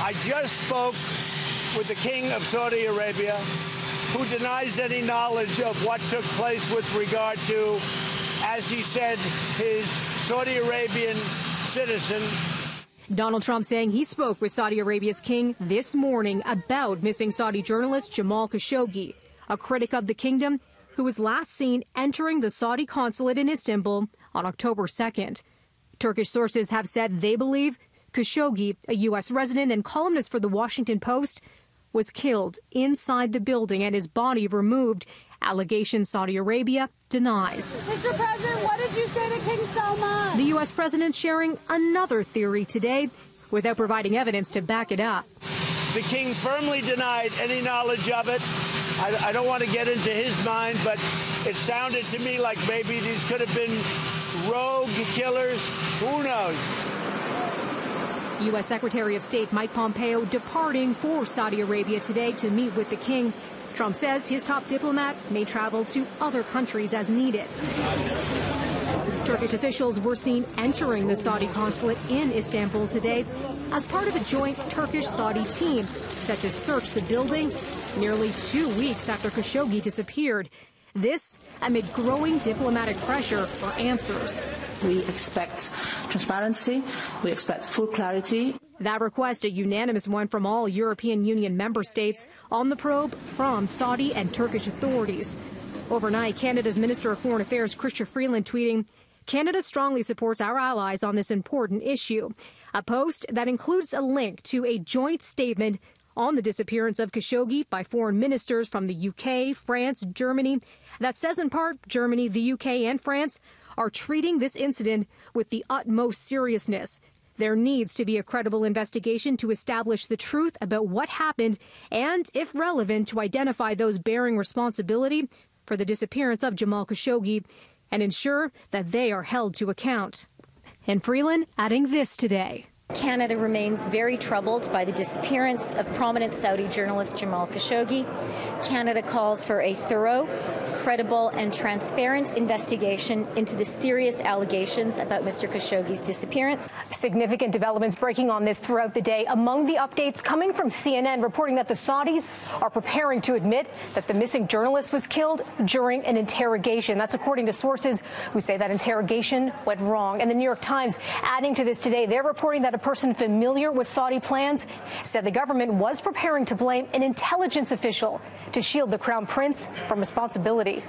I just spoke with the King of Saudi Arabia, who denies any knowledge of what took place with regard to, as he said, his Saudi Arabian citizen. Donald Trump saying he spoke with Saudi Arabia's king this morning about missing Saudi journalist Jamal Khashoggi, a critic of the kingdom who was last seen entering the Saudi consulate in Istanbul on October 2nd. Turkish sources have said they believe Khashoggi, a U.S. resident and columnist for The Washington Post, was killed inside the building and his body removed. Allegations Saudi Arabia denies. Mr. President, what did you say to King Salman? The U.S. president sharing another theory today without providing evidence to back it up. The king firmly denied any knowledge of it. I don't want to get into his mind, but it sounded to me like maybe these could have been rogue killers. Who knows? U.S. Secretary of State Mike Pompeo departing for Saudi Arabia today to meet with the king. Trump says his top diplomat may travel to other countries as needed. Turkish officials were seen entering the Saudi consulate in Istanbul today as part of a joint Turkish-Saudi team set to search the building nearly 2 weeks after Khashoggi disappeared. This amid growing diplomatic pressure for answers. We expect transparency. We expect full clarity. That request, a unanimous one from all European Union member states, on the probe from Saudi and Turkish authorities. Overnight, Canada's Minister of Foreign Affairs, Chrystia Freeland, tweeting, "Canada strongly supports our allies on this important issue." A post that includes a link to a joint statement on the disappearance of Khashoggi by foreign ministers from the UK, France, Germany, that says in part Germany, the UK, and France are treating this incident with the utmost seriousness. There needs to be a credible investigation to establish the truth about what happened and, if relevant, to identify those bearing responsibility for the disappearance of Jamal Khashoggi and ensure that they are held to account. And Freeland adding this today. Canada remains very troubled by the disappearance of prominent Saudi journalist Jamal Khashoggi. Canada calls for a thorough, credible, and transparent investigation into the serious allegations about Mr. Khashoggi's disappearance. Significant developments breaking on this throughout the day. Among the updates coming from CNN reporting that the Saudis are preparing to admit that the missing journalist was killed during an interrogation. That's according to sources who say that interrogation went wrong. And the New York Times adding to this today, they're reporting that a person familiar with Saudi plans said the government was preparing to blame an intelligence official to shield the crown prince from responsibility.